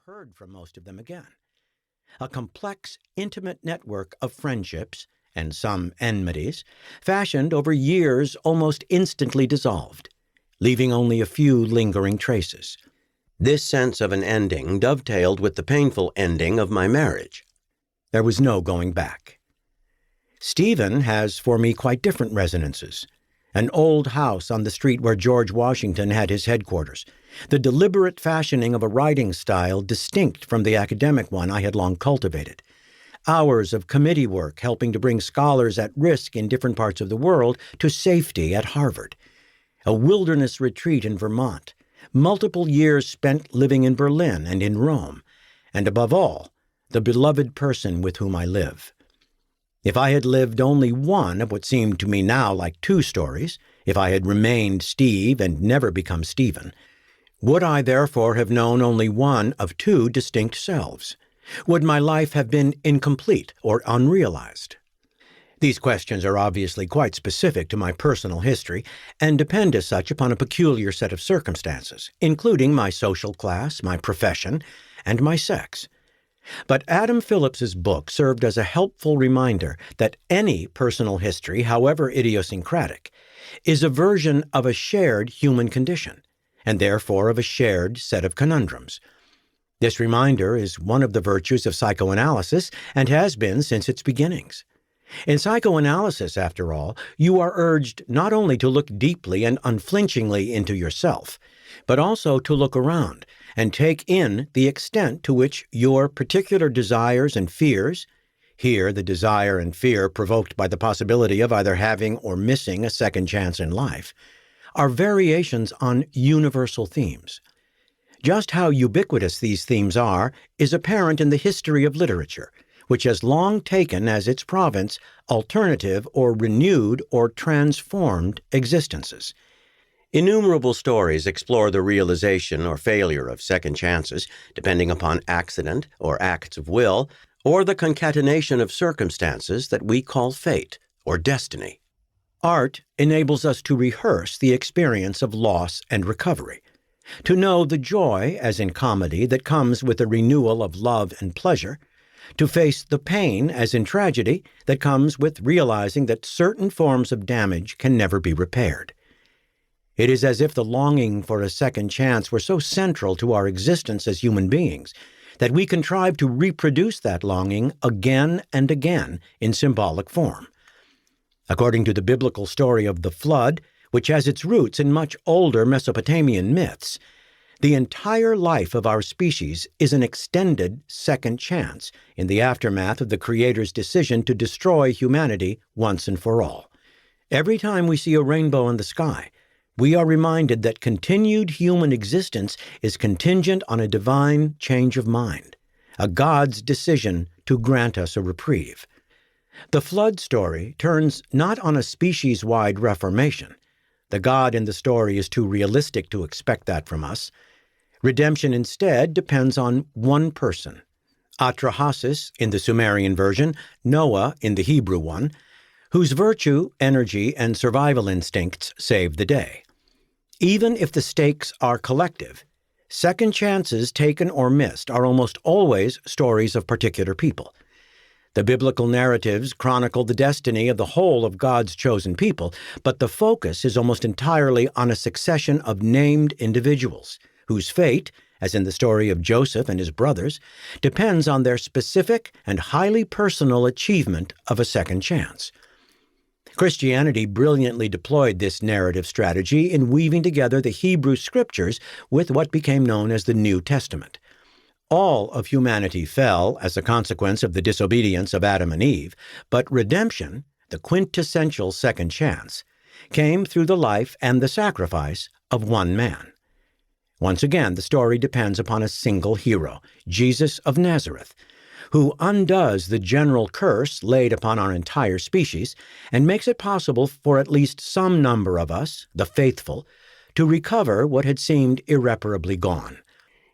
heard from most of them again. A complex, intimate network of friendships, and some enmities, fashioned over years almost instantly dissolved, leaving only a few lingering traces. This sense of an ending dovetailed with the painful ending of my marriage. There was no going back. Stephen has for me quite different resonances. An old house on the street where George Washington had his headquarters, the deliberate fashioning of a writing style distinct from the academic one I had long cultivated. Hours of committee work helping to bring scholars at risk in different parts of the world to safety at Harvard. A wilderness retreat in Vermont, multiple years spent living in Berlin and in Rome, and above all, the beloved person with whom I live. If I had lived only one of what seemed to me now like two stories, if I had remained Steve and never become Stephen, would I therefore have known only one of two distinct selves? Would my life have been incomplete or unrealized? These questions are obviously quite specific to my personal history and depend as such upon a peculiar set of circumstances, including my social class, my profession, and my sex. But Adam Phillips's book served as a helpful reminder that any personal history, however idiosyncratic, is a version of a shared human condition, and therefore of a shared set of conundrums. This reminder is one of the virtues of psychoanalysis and has been since its beginnings. In psychoanalysis, after all, you are urged not only to look deeply and unflinchingly into yourself, but also to look around and take in the extent to which your particular desires and fears, here the desire and fear provoked by the possibility of either having or missing a second chance in life, are variations on universal themes. Just how ubiquitous these themes are is apparent in the history of literature, which has long taken as its province alternative or renewed or transformed existences. Innumerable stories explore the realization or failure of second chances, depending upon accident or acts of will, or the concatenation of circumstances that we call fate or destiny. Art enables us to rehearse the experience of loss and recovery, to know the joy, as in comedy, that comes with the renewal of love and pleasure, to face the pain, as in tragedy, that comes with realizing that certain forms of damage can never be repaired. It is as if the longing for a second chance were so central to our existence as human beings that we contrive to reproduce that longing again and again in symbolic form. According to the biblical story of the flood, which has its roots in much older Mesopotamian myths, the entire life of our species is an extended second chance in the aftermath of the Creator's decision to destroy humanity once and for all. Every time we see a rainbow in the sky, we are reminded that continued human existence is contingent on a divine change of mind, a God's decision to grant us a reprieve. The flood story turns not on a species-wide reformation. The God in the story is too realistic to expect that from us. Redemption instead depends on one person, Atrahasis in the Sumerian version, Noah in the Hebrew one, whose virtue, energy, and survival instincts save the day. Even if the stakes are collective, second chances taken or missed are almost always stories of particular people. The biblical narratives chronicle the destiny of the whole of God's chosen people, but the focus is almost entirely on a succession of named individuals, whose fate, as in the story of Joseph and his brothers, depends on their specific and highly personal achievement of a second chance. Christianity brilliantly deployed this narrative strategy in weaving together the Hebrew Scriptures with what became known as the New Testament. All of humanity fell as a consequence of the disobedience of Adam and Eve, but redemption, the quintessential second chance, came through the life and the sacrifice of one man. Once again, the story depends upon a single hero, Jesus of Nazareth, who undoes the general curse laid upon our entire species and makes it possible for at least some number of us, the faithful, to recover what had seemed irreparably gone.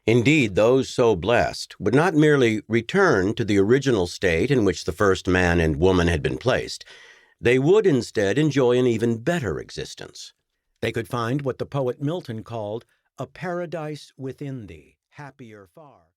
Indeed, those so blessed would not merely return to the original state in which the first man and woman had been placed. They would instead enjoy an even better existence. They could find what the poet Milton called a paradise within thee, happier far.